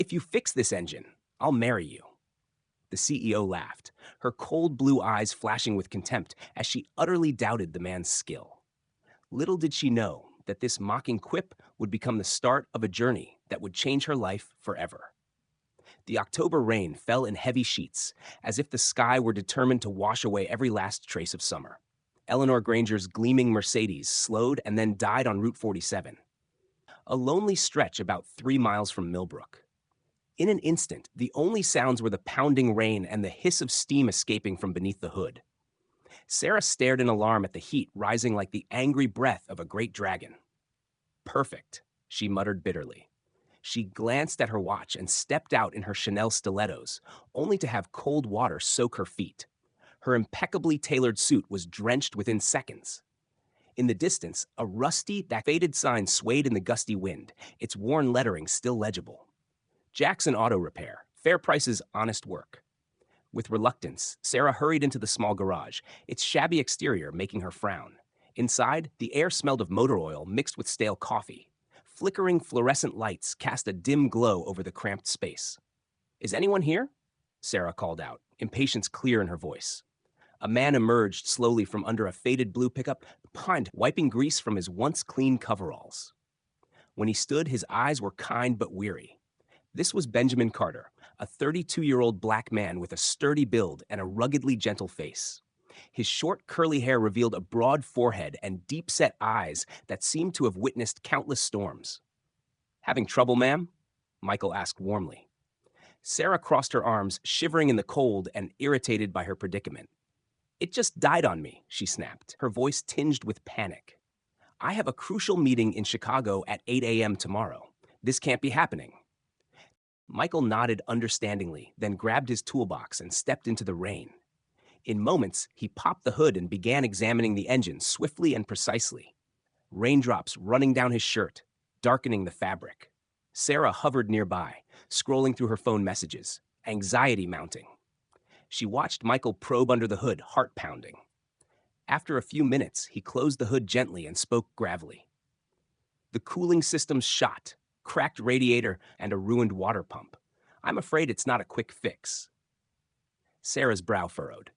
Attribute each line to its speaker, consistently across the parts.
Speaker 1: If you fix this engine, I'll marry you. The CEO laughed, her cold blue eyes flashing with contempt as she utterly doubted the man's skill. Little did she know that this mocking quip would become the start of a journey that would change her life forever. The October rain fell in heavy sheets, as if the sky were determined to wash away every last trace of summer. Eleanor Granger's gleaming Mercedes slowed and then died on Route 47, a lonely stretch about 3 miles from Millbrook. In an instant, the only sounds were the pounding rain and the hiss of steam escaping from beneath the hood. Sarah stared in alarm at the heat rising like the angry breath of a great dragon. Perfect, she muttered bitterly. She glanced at her watch and stepped out in her Chanel stilettos, only to have cold water soak her feet. Her impeccably tailored suit was drenched within seconds. In the distance, a rusty, faded sign swayed in the gusty wind, its worn lettering still legible. Jackson Auto Repair, fair prices, honest work. With reluctance, Sarah hurried into the small garage, its shabby exterior making her frown. Inside, the air smelled of motor oil mixed with stale coffee. Flickering fluorescent lights cast a dim glow over the cramped space. "Is anyone here?" Sarah called out, impatience clear in her voice. A man emerged slowly from under a faded blue pickup behind, wiping grease from his once clean coveralls. When he stood, his eyes were kind but weary. This was Benjamin Carter, a 32-year-old black man with a sturdy build and a ruggedly gentle face. His short, curly hair revealed a broad forehead and deep-set eyes that seemed to have witnessed countless storms. "Having trouble, ma'am?" Michael asked warmly. Sarah crossed her arms, shivering in the cold and irritated by her predicament. "It just died on me," she snapped, her voice tinged with panic. "I have a crucial meeting in Chicago at 8 a.m. tomorrow. This can't be happening." Michael nodded understandingly, then grabbed his toolbox and stepped into the rain. In moments, he popped the hood and began examining the engine swiftly and precisely. Raindrops running down his shirt, darkening the fabric. Sarah hovered nearby, scrolling through her phone messages, anxiety mounting. She watched Michael probe under the hood, heart pounding. After a few minutes, he closed the hood gently and spoke gravelly. "The cooling system's shot, cracked radiator, and a ruined water pump. I'm afraid it's not a quick fix." Sarah's brow furrowed.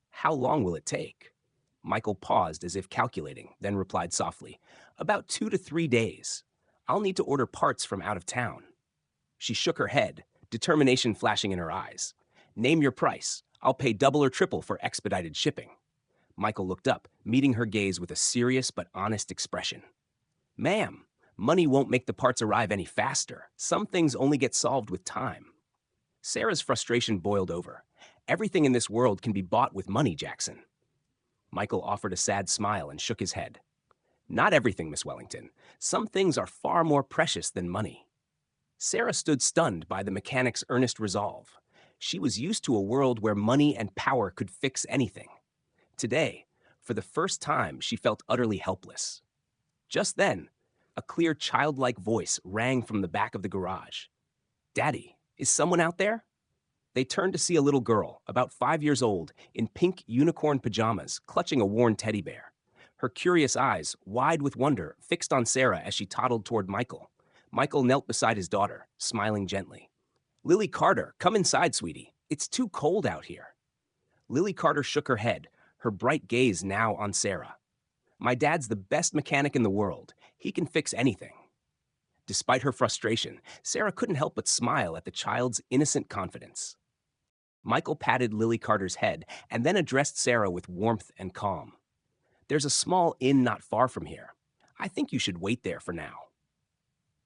Speaker 1: "How long will it take?" Michael paused as if calculating, then replied softly, "About 2 to 3 days. I'll need to order parts from out of town." She shook her head, determination flashing in her eyes. "Name your price. I'll pay double or triple for expedited shipping." Michael looked up, meeting her gaze with a serious but honest expression. "Ma'am, money won't make the parts arrive any faster. Some things only get solved with time." Sarah's frustration boiled over. "Everything in this world can be bought with money, Jackson." Michael offered a sad smile and shook his head. "Not everything, Miss Wellington. Some things are far more precious than money." Sarah stood stunned by the mechanic's earnest resolve. She was used to a world where money and power could fix anything. Today, for the first time, she felt utterly helpless. Just then, a clear childlike voice rang from the back of the garage. "Daddy, is someone out there?" They turned to see a little girl, about 5 years old, in pink unicorn pajamas, clutching a worn teddy bear. Her curious eyes, wide with wonder, fixed on Sarah as she toddled toward Michael. Michael knelt beside his daughter, smiling gently. "Lily Carter, come inside, sweetie. It's too cold out here." Lily Carter shook her head, her bright gaze now on Sarah. "My dad's the best mechanic in the world. He can fix anything." Despite her frustration, Sarah couldn't help but smile at the child's innocent confidence. Michael patted Lily Carter's head and then addressed Sarah with warmth and calm. "There's a small inn not far from here. I think you should wait there for now."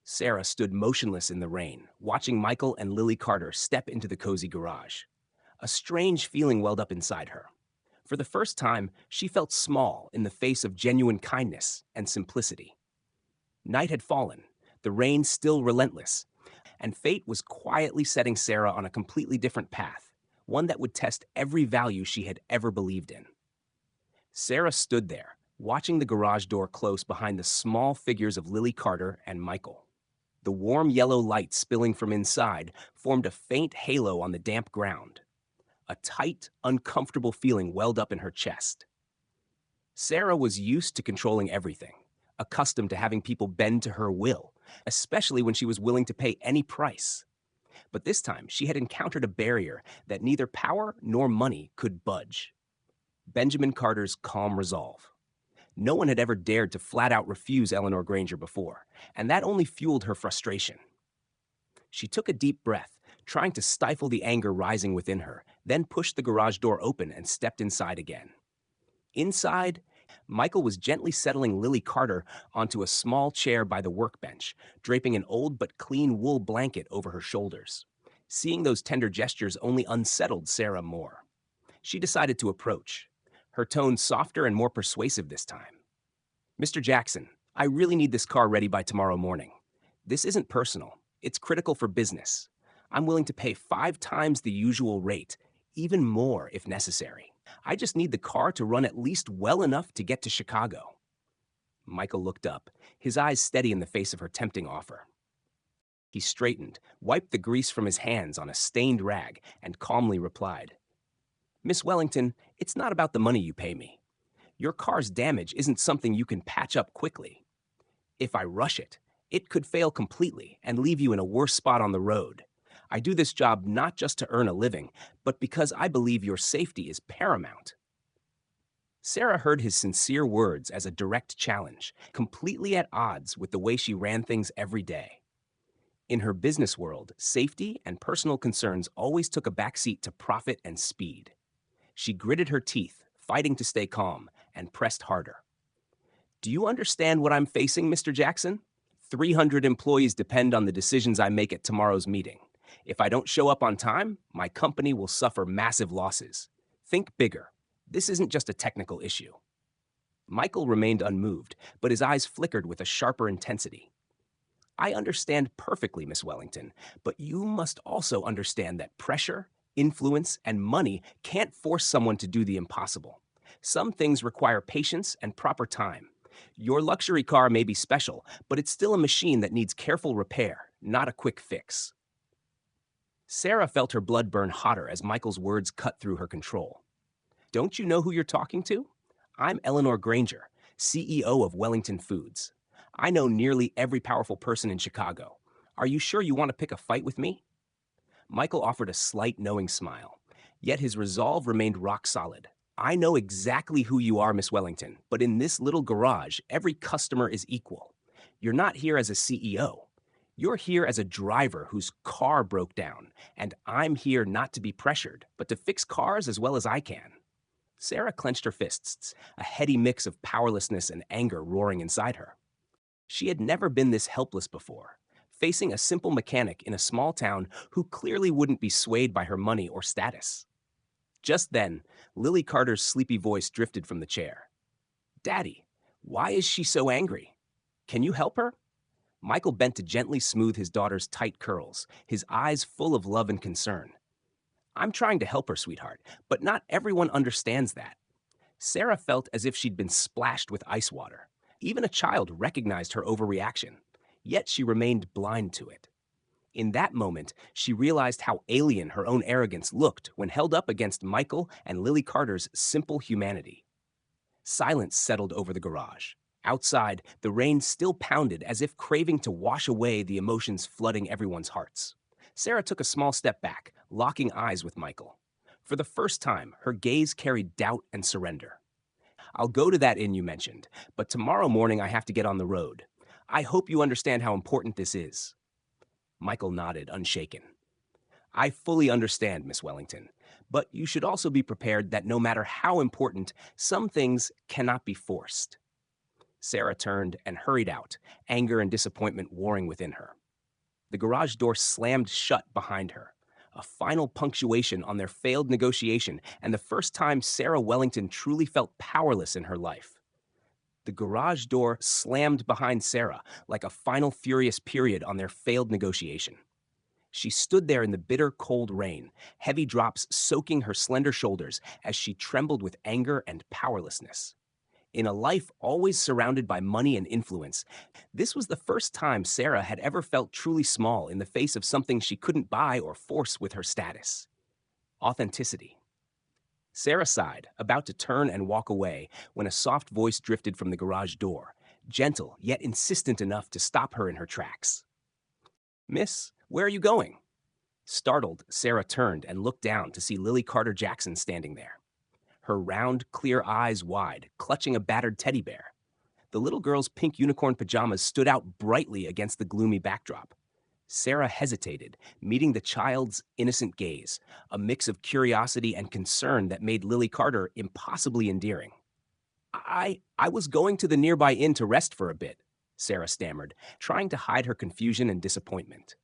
Speaker 1: Sarah stood motionless in the rain, watching Michael and Lily Carter step into the cozy garage. A strange feeling welled up inside her. For the first time, she felt small in the face of genuine kindness and simplicity. Night had fallen, the rain still relentless, and fate was quietly setting Sarah on a completely different path, one that would test every value she had ever believed in. Sarah stood there, watching the garage door close behind the small figures of Lily Carter and Michael. The warm yellow light spilling from inside formed a faint halo on the damp ground. A tight, uncomfortable feeling welled up in her chest. Sarah was used to controlling everything, accustomed to having people bend to her will, especially when she was willing to pay any price. But this time, she had encountered a barrier that neither power nor money could budge. Benjamin Carter's calm resolve. No one had ever dared to flat out refuse Eleanor Granger before, and that only fueled her frustration. She took a deep breath, trying to stifle the anger rising within her, then pushed the garage door open and stepped inside again. Inside, Michael was gently settling Lily Carter onto a small chair by the workbench, draping an old but clean wool blanket over her shoulders. Seeing those tender gestures only unsettled Sarah more. She decided to approach, her tone softer and more persuasive this time. "Mr. Jackson, I really need this car ready by tomorrow morning. This isn't personal. It's critical for business. I'm willing to pay 5 times the usual rate, even more if necessary. I just need the car to run at least well enough to get to Chicago." Michael looked up, his eyes steady in the face of her tempting offer. He straightened, wiped the grease from his hands on a stained rag, and calmly replied, "Miss Wellington, it's not about the money you pay me. Your car's damage isn't something you can patch up quickly. If I rush it, it could fail completely and leave you in a worse spot on the road. I do this job not just to earn a living, but because I believe your safety is paramount." Sarah heard his sincere words as a direct challenge, completely at odds with the way she ran things every day. In her business world, safety and personal concerns always took a backseat to profit and speed. She gritted her teeth, fighting to stay calm, and pressed harder. "Do you understand what I'm facing, Mr. Jackson? 300 employees depend on the decisions I make at tomorrow's meeting. If I don't show up on time, my company will suffer massive losses. Think bigger. This isn't just a technical issue." Michael remained unmoved, but his eyes flickered with a sharper intensity. "I understand perfectly, Miss Wellington, but you must also understand that pressure, influence, and money can't force someone to do the impossible. Some things require patience and proper time. Your luxury car may be special, but it's still a machine that needs careful repair, not a quick fix." Sarah felt her blood burn hotter as Michael's words cut through her control. "Don't you know who you're talking to? I'm Eleanor Granger, CEO of Wellington Foods. I know nearly every powerful person in Chicago. Are you sure you want to pick a fight with me?" Michael offered a slight knowing smile, yet his resolve remained rock solid. "I know exactly who you are, Miss Wellington, but in this little garage, every customer is equal. You're not here as a CEO. You're here as a driver whose car broke down, and I'm here not to be pressured, but to fix cars as well as I can." Sarah clenched her fists, a heady mix of powerlessness and anger roaring inside her. She had never been this helpless before, facing a simple mechanic in a small town who clearly wouldn't be swayed by her money or status. Just then, Lily Carter's sleepy voice drifted from the chair. "Daddy, why is she so angry? Can you help her?" Michael bent to gently smooth his daughter's tight curls, his eyes full of love and concern. "I'm trying to help her, sweetheart, but not everyone understands that." Sarah felt as if she'd been splashed with ice water. Even a child recognized her overreaction, yet she remained blind to it. In that moment, she realized how alien her own arrogance looked when held up against Michael and Lily Carter's simple humanity. Silence settled over the garage. Outside, the rain still pounded as if craving to wash away the emotions flooding everyone's hearts. Sarah took a small step back, locking eyes with Michael. For the first time, her gaze carried doubt and surrender. "I'll go to that inn you mentioned, but tomorrow morning I have to get on the road. I hope you understand how important this is." Michael nodded, unshaken. "I fully understand, Miss Wellington, but you should also be prepared that no matter how important, some things cannot be forced." Sarah turned and hurried out, anger and disappointment warring within her. The garage door slammed shut behind her, a final punctuation on their failed negotiation and the first time Sarah Wellington truly felt powerless in her life. The garage door slammed behind Sarah like a final furious period on their failed negotiation. She stood there in the bitter cold rain, heavy drops soaking her slender shoulders as she trembled with anger and powerlessness. In a life always surrounded by money and influence, this was the first time Sarah had ever felt truly small in the face of something she couldn't buy or force with her status. Authenticity. Sarah sighed, about to turn and walk away, when a soft voice drifted from the garage door, gentle yet insistent enough to stop her in her tracks. "Miss, where are you going?" Startled, Sarah turned and looked down to see Lily Carter Jackson standing there, her round, clear eyes wide, clutching a battered teddy bear. The little girl's pink unicorn pajamas stood out brightly against the gloomy backdrop. Sarah hesitated, meeting the child's innocent gaze, a mix of curiosity and concern that made Lily Carter impossibly endearing. I was going to the nearby inn to rest for a bit, Sarah stammered, trying to hide her confusion and disappointment.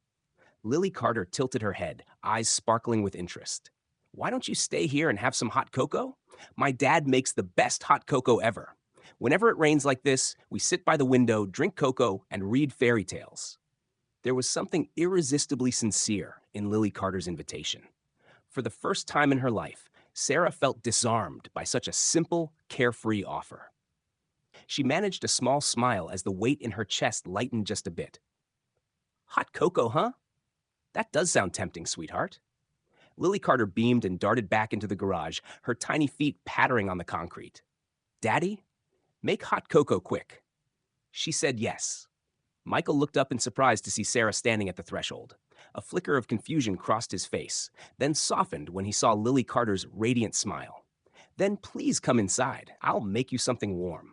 Speaker 1: Lily Carter tilted her head, eyes sparkling with interest. Why don't you stay here and have some hot cocoa? My dad makes the best hot cocoa ever. Whenever it rains like this, we sit by the window, drink cocoa, and read fairy tales. There was something irresistibly sincere in Lily Carter's invitation. For the first time in her life, Sarah felt disarmed by such a simple, carefree offer. She managed a small smile as the weight in her chest lightened just a bit. Hot cocoa, huh? That does sound tempting, sweetheart. Lily Carter beamed and darted back into the garage, her tiny feet pattering on the concrete. Daddy, make hot cocoa quick. She said yes. Michael looked up in surprise to see Sarah standing at the threshold. A flicker of confusion crossed his face, then softened when he saw Lily Carter's radiant smile. Then please come inside. I'll make you something warm.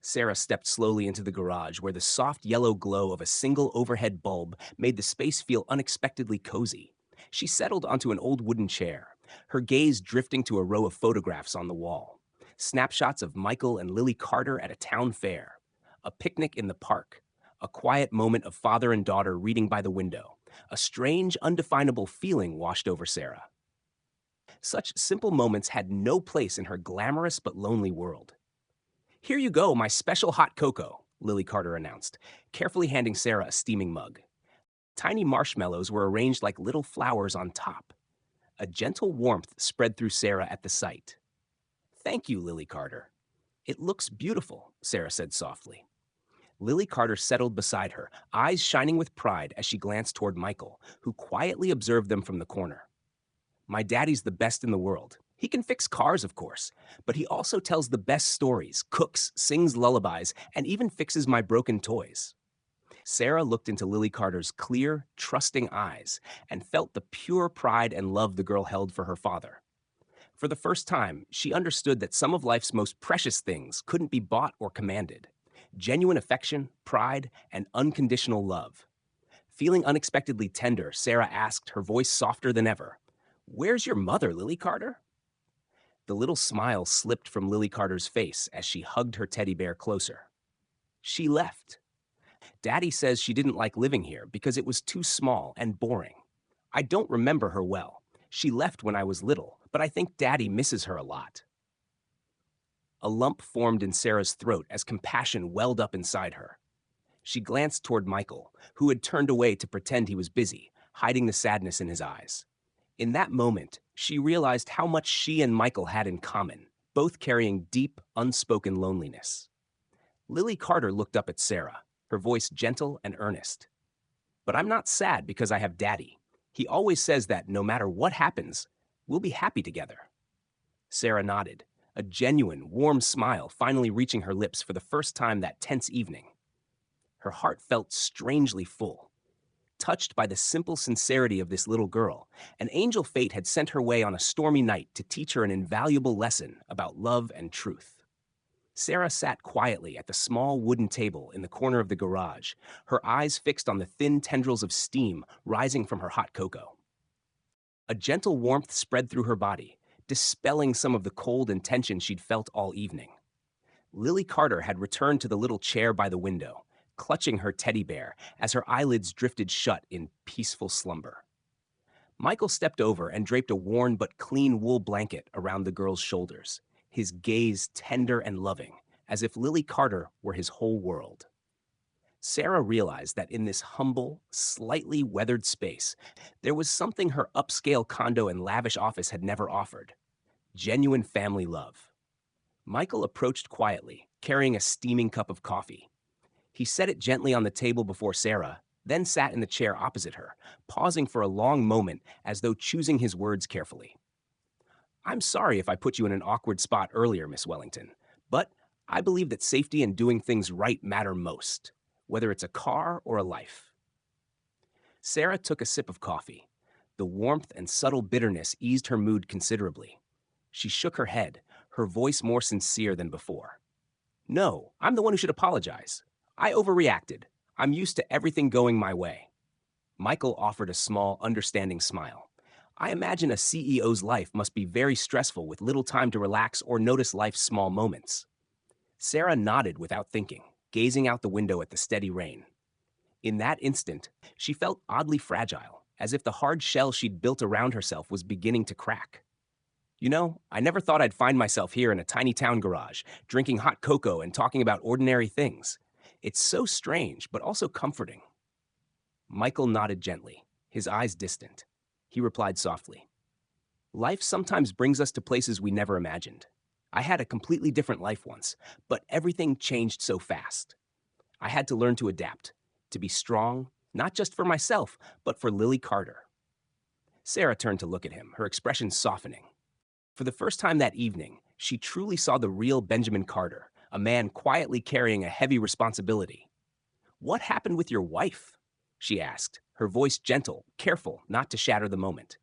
Speaker 1: Sarah stepped slowly into the garage where the soft yellow glow of a single overhead bulb made the space feel unexpectedly cozy. She settled onto an old wooden chair, her gaze drifting to a row of photographs on the wall. Snapshots of Michael and Lily Carter at a town fair, a picnic in the park, a quiet moment of father and daughter reading by the window. A strange, undefinable feeling washed over Sarah. Such simple moments had no place in her glamorous but lonely world. Here you go, my special hot cocoa, Lily Carter announced, carefully handing Sarah a steaming mug. Tiny marshmallows were arranged like little flowers on top. A gentle warmth spread through Sarah at the sight. Thank you, Lily Carter. It looks beautiful, Sarah said softly. Lily Carter settled beside her, eyes shining with pride as she glanced toward Michael, who quietly observed them from the corner. My daddy's the best in the world. He can fix cars, of course, but he also tells the best stories, cooks, sings lullabies, and even fixes my broken toys. Sarah looked into Lily Carter's clear, trusting eyes and felt the pure pride and love the girl held for her father. For the first time, she understood that some of life's most precious things couldn't be bought or commanded. Genuine affection, pride, and unconditional love. Feeling unexpectedly tender, Sarah asked, her voice softer than ever, "Where's your mother, Lily Carter?" The little smile slipped from Lily Carter's face as she hugged her teddy bear closer. She left. Daddy says she didn't like living here because it was too small and boring. I don't remember her well. She left when I was little, but I think Daddy misses her a lot. A lump formed in Sarah's throat as compassion welled up inside her. She glanced toward Michael, who had turned away to pretend he was busy, hiding the sadness in his eyes. In that moment, she realized how much she and Michael had in common, both carrying deep, unspoken loneliness. Lily Carter looked up at Sarah, her voice gentle and earnest. But I'm not sad because I have Daddy. He always says that no matter what happens, we'll be happy together. Sarah nodded, a genuine, warm smile finally reaching her lips for the first time that tense evening. Her heart felt strangely full. Touched by the simple sincerity of this little girl, an angel fate had sent her way on a stormy night to teach her an invaluable lesson about love and truth. Sarah sat quietly at the small wooden table in the corner of the garage, her eyes fixed on the thin tendrils of steam rising from her hot cocoa. A gentle warmth spread through her body, dispelling some of the cold and tension she'd felt all evening. Lily Carter had returned to the little chair by the window, clutching her teddy bear as her eyelids drifted shut in peaceful slumber. Michael stepped over and draped a worn but clean wool blanket around the girl's shoulders, his gaze tender and loving, as if Lily Carter were his whole world. Sarah realized that in this humble, slightly weathered space, there was something her upscale condo and lavish office had never offered: genuine family love. Michael approached quietly, carrying a steaming cup of coffee. He set it gently on the table before Sarah, then sat in the chair opposite her, pausing for a long moment as though choosing his words carefully. I'm sorry if I put you in an awkward spot earlier, Miss Wellington, but I believe that safety and doing things right matter most, whether it's a car or a life. Sarah took a sip of coffee. The warmth and subtle bitterness eased her mood considerably. She shook her head, her voice more sincere than before. No, I'm the one who should apologize. I overreacted. I'm used to everything going my way. Michael offered a small, understanding smile. I imagine a CEO's life must be very stressful with little time to relax or notice life's small moments. Sarah nodded without thinking, gazing out the window at the steady rain. In that instant, she felt oddly fragile, as if the hard shell she'd built around herself was beginning to crack. You know, I never thought I'd find myself here in a tiny town garage, drinking hot cocoa and talking about ordinary things. It's so strange, but also comforting. Michael nodded gently, his eyes distant. He replied softly, Life sometimes brings us to places we never imagined. I had a completely different life once, but everything changed so fast. I had to learn to adapt, to be strong, not just for myself, but for Lily Carter. Sarah turned to look at him, her expression softening. For the first time that evening, she truly saw the real Benjamin Carter, a man quietly carrying a heavy responsibility. What happened with your wife? She asked, her voice gentle, careful not to shatter the moment.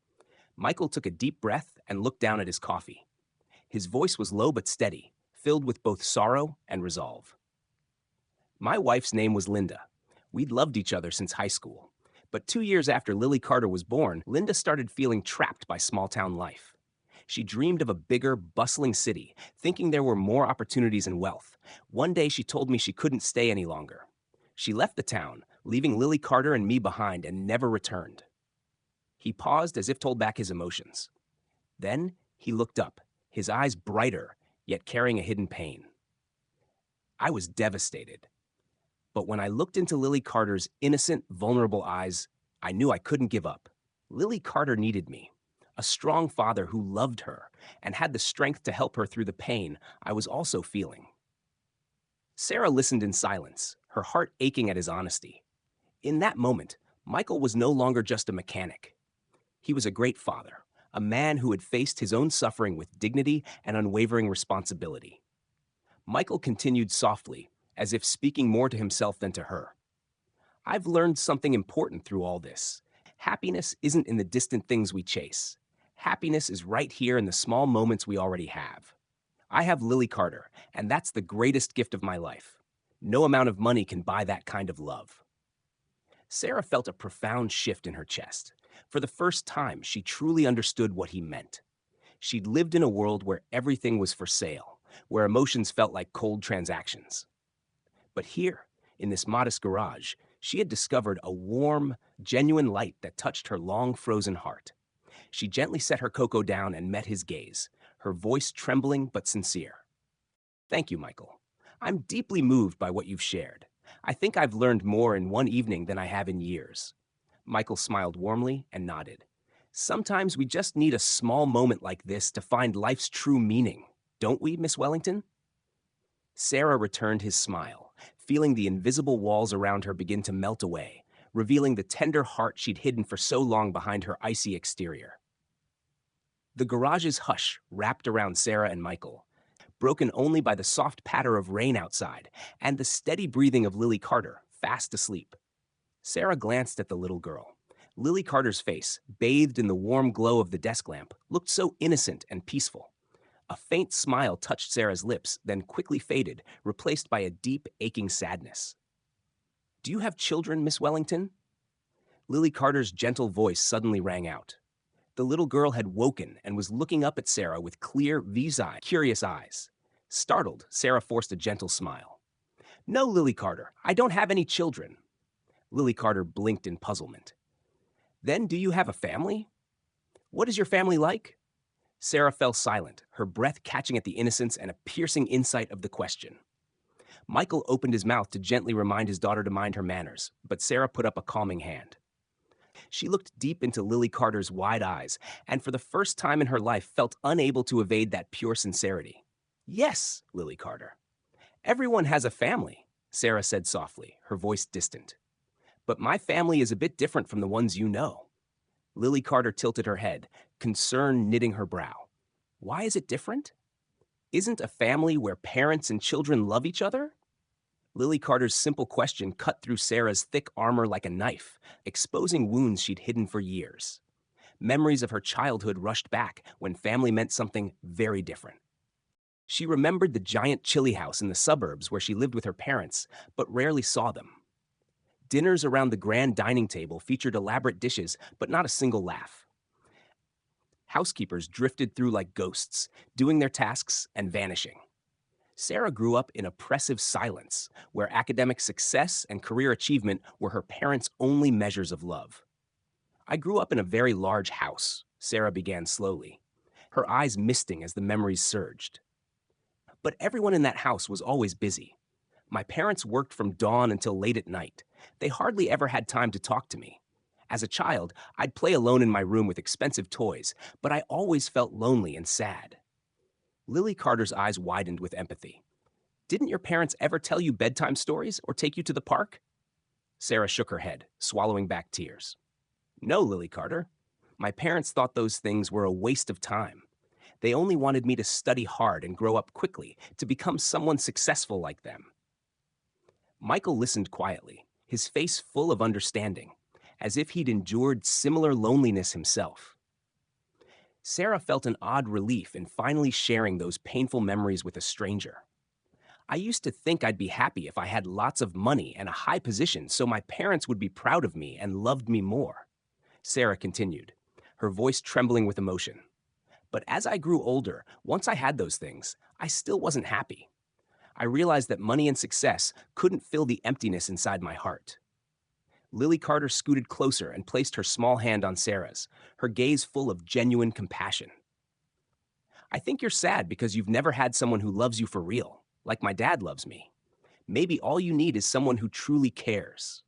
Speaker 1: Michael took a deep breath and looked down at his coffee. His voice was low but steady, filled with both sorrow and resolve. My wife's name was Linda. We'd loved each other since high school. But 2 years after Lily Carter was born, Linda started feeling trapped by small-town life. She dreamed of a bigger, bustling city, thinking there were more opportunities and wealth. One day she told me she couldn't stay any longer. She left the town, leaving Lily Carter and me behind, and never returned. He paused as if to hold back his emotions. Then he looked up, his eyes brighter, yet carrying a hidden pain. I was devastated. But when I looked into Lily Carter's innocent, vulnerable eyes, I knew I couldn't give up. Lily Carter needed me, a strong father who loved her and had the strength to help her through the pain I was also feeling. Sarah listened in silence, her heart aching at his honesty. In that moment, Michael was no longer just a mechanic. He was a great father, a man who had faced his own suffering with dignity and unwavering responsibility. Michael continued softly, as if speaking more to himself than to her. I've learned something important through all this. Happiness isn't in the distant things we chase. Happiness is right here in the small moments we already have. I have Lily Carter, and that's the greatest gift of my life. No amount of money can buy that kind of love. Sarah felt a profound shift in her chest. For the first time, she truly understood what he meant. She'd lived in a world where everything was for sale, where emotions felt like cold transactions. But here, in this modest garage, she had discovered a warm, genuine light that touched her long frozen heart. She gently set her cocoa down and met his gaze, her voice trembling but sincere. Thank you, Michael. I'm deeply moved by what you've shared. I think I've learned more in one evening than I have in years. Michael smiled warmly and nodded. Sometimes we just need a small moment like this to find life's true meaning, don't we, Miss Wellington? Sarah returned his smile, feeling the invisible walls around her begin to melt away, revealing the tender heart she'd hidden for so long behind her icy exterior. The garage's hush wrapped around Sarah and Michael, broken only by the soft patter of rain outside and the steady breathing of Lily Carter, fast asleep. Sarah glanced at the little girl. Lily Carter's face, bathed in the warm glow of the desk lamp, looked so innocent and peaceful. A faint smile touched Sarah's lips, then quickly faded, replaced by a deep, aching sadness. Do you have children, Miss Wellington? Lily Carter's gentle voice suddenly rang out. The little girl had woken and was looking up at Sarah with clear, visa-eyed, curious eyes. Startled, Sarah forced a gentle smile. No, Lily Carter, I don't have any children. Lily Carter blinked in puzzlement. Then do you have a family? What is your family like? Sarah fell silent, her breath catching at the innocence and a piercing insight of the question. Michael opened his mouth to gently remind his daughter to mind her manners, but Sarah put up a calming hand. She looked deep into Lily Carter's wide eyes, and for the first time in her life felt unable to evade that pure sincerity. Yes, Lily Carter. Everyone has a family, Sarah said softly, her voice distant. But my family is a bit different from the ones you know. Lily Carter tilted her head, concern knitting her brow. Why is it different? Isn't a family where parents and children love each other? Lily Carter's simple question cut through Sarah's thick armor like a knife, exposing wounds she'd hidden for years. Memories of her childhood rushed back when family meant something very different. She remembered the giant chili house in the suburbs where she lived with her parents, but rarely saw them. Dinners around the grand dining table featured elaborate dishes, but not a single laugh. Housekeepers drifted through like ghosts, doing their tasks and vanishing. Sarah grew up in oppressive silence, where academic success and career achievement were her parents' only measures of love. I grew up in a very large house, Sarah began slowly, her eyes misting as the memories surged. But everyone in that house was always busy. My parents worked from dawn until late at night. They hardly ever had time to talk to me. As a child, I'd play alone in my room with expensive toys, but I always felt lonely and sad. Lily Carter's eyes widened with empathy. Didn't your parents ever tell you bedtime stories or take you to the park? Sarah shook her head, swallowing back tears. No, Lily Carter. My parents thought those things were a waste of time. They only wanted me to study hard and grow up quickly, to become someone successful like them. Michael listened quietly, his face full of understanding, as if he'd endured similar loneliness himself. Sarah felt an odd relief in finally sharing those painful memories with a stranger. I used to think I'd be happy if I had lots of money and a high position so my parents would be proud of me and loved me more. Sarah continued, her voice trembling with emotion. But as I grew older, once I had those things, I still wasn't happy. I realized that money and success couldn't fill the emptiness inside my heart. Lily Carter scooted closer and placed her small hand on Sarah's, her gaze full of genuine compassion. I think you're sad because you've never had someone who loves you for real, like my dad loves me. Maybe all you need is someone who truly cares.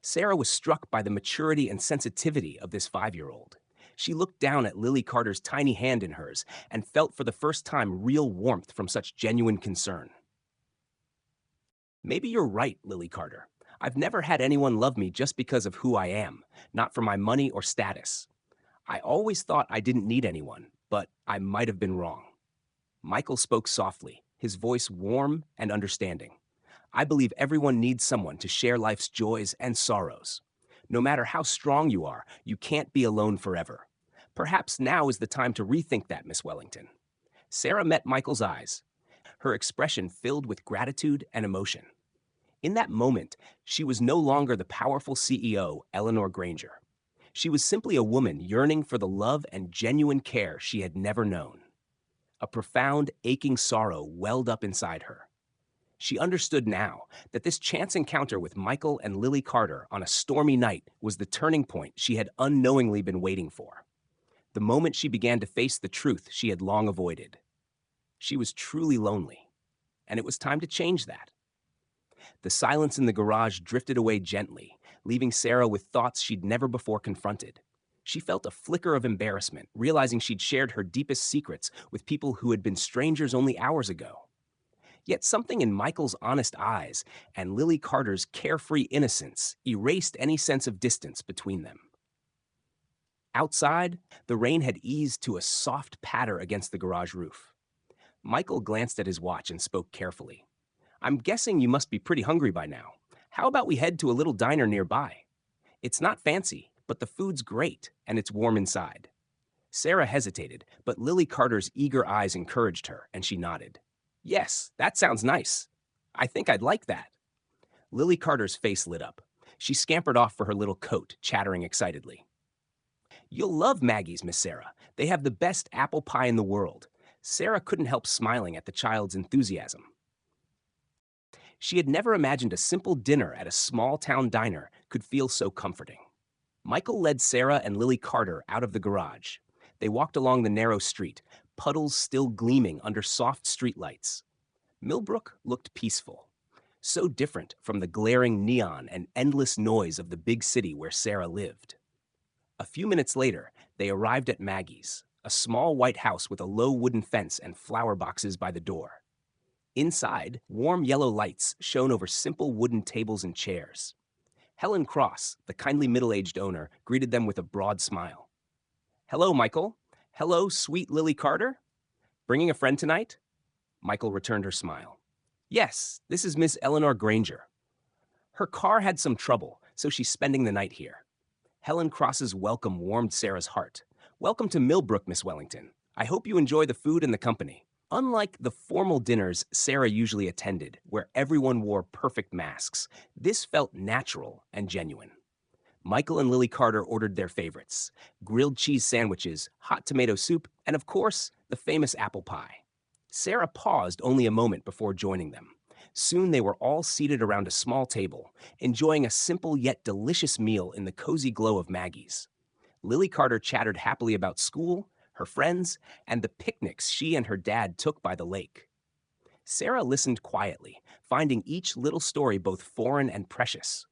Speaker 1: Sarah was struck by the maturity and sensitivity of this 5-year-old. She looked down at Lily Carter's tiny hand in hers and felt for the first time real warmth from such genuine concern. Maybe you're right, Lily Carter. I've never had anyone love me just because of who I am, not for my money or status. I always thought I didn't need anyone, but I might have been wrong. Michael spoke softly, his voice warm and understanding. I believe everyone needs someone to share life's joys and sorrows. No matter how strong you are, you can't be alone forever. Perhaps now is the time to rethink that, Miss Wellington. Sarah met Michael's eyes, her expression filled with gratitude and emotion. In that moment, she was no longer the powerful CEO, Eleanor Granger. She was simply a woman yearning for the love and genuine care she had never known. A profound, aching sorrow welled up inside her. She understood now that this chance encounter with Michael and Lily Carter on a stormy night was the turning point she had unknowingly been waiting for. The moment she began to face the truth she had long avoided. She was truly lonely, and it was time to change that. The silence in the garage drifted away gently, leaving Sarah with thoughts she'd never before confronted. She felt a flicker of embarrassment, realizing she'd shared her deepest secrets with people who had been strangers only hours ago. Yet something in Michael's honest eyes and Lily Carter's carefree innocence erased any sense of distance between them. Outside, the rain had eased to a soft patter against the garage roof. Michael glanced at his watch and spoke carefully. I'm guessing you must be pretty hungry by now. How about we head to a little diner nearby? It's not fancy, but the food's great, and it's warm inside. Sarah hesitated, but Lily Carter's eager eyes encouraged her, and she nodded. Yes, that sounds nice. I think I'd like that. Lily Carter's face lit up. She scampered off for her little coat, chattering excitedly. You'll love Maggie's, Miss Sarah. They have the best apple pie in the world. Sarah couldn't help smiling at the child's enthusiasm. She had never imagined a simple dinner at a small-town diner could feel so comforting. Michael led Sarah and Lily Carter out of the garage. They walked along the narrow street, puddles still gleaming under soft streetlights. Millbrook looked peaceful, so different from the glaring neon and endless noise of the big city where Sarah lived. A few minutes later, they arrived at Maggie's, a small white house with a low wooden fence and flower boxes by the door. Inside, warm yellow lights shone over simple wooden tables and chairs. Helen Cross, the kindly middle-aged owner, greeted them with a broad smile. Hello, Michael. Hello, sweet Lily Carter. Bringing a friend tonight? Michael returned her smile. Yes, this is Miss Eleanor Granger. Her car had some trouble, so she's spending the night here. Helen Cross's welcome warmed Sarah's heart. Welcome to Millbrook, Miss Wellington. I hope you enjoy the food and the company. Unlike the formal dinners Sarah usually attended, where everyone wore perfect masks, this felt natural and genuine. Michael and Lily Carter ordered their favorites: grilled cheese sandwiches, hot tomato soup, and of course, the famous apple pie. Sarah paused only a moment before joining them. Soon they were all seated around a small table, enjoying a simple yet delicious meal in the cozy glow of Maggie's. Lily Carter chattered happily about school, her friends, and the picnics she and her dad took by the lake. Sarah listened quietly, finding each little story both foreign and precious.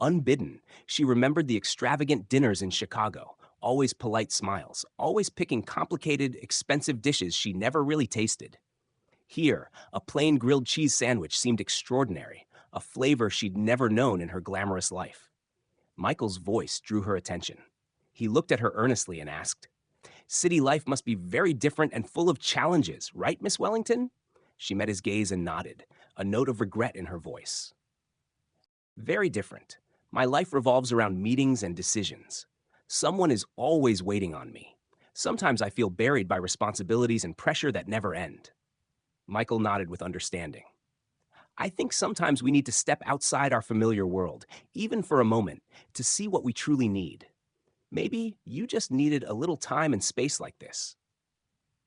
Speaker 1: Unbidden, she remembered the extravagant dinners in Chicago, always polite smiles, always picking complicated, expensive dishes she never really tasted. Here, a plain grilled cheese sandwich seemed extraordinary, a flavor she'd never known in her glamorous life. Michael's voice drew her attention. He looked at her earnestly and asked, "City life must be very different and full of challenges, right, Miss Wellington?" She met his gaze and nodded, a note of regret in her voice. "Very different. My life revolves around meetings and decisions. Someone is always waiting on me. Sometimes I feel buried by responsibilities and pressure that never end." Michael nodded with understanding. "I think sometimes we need to step outside our familiar world, even for a moment, to see what we truly need. Maybe you just needed a little time and space like this."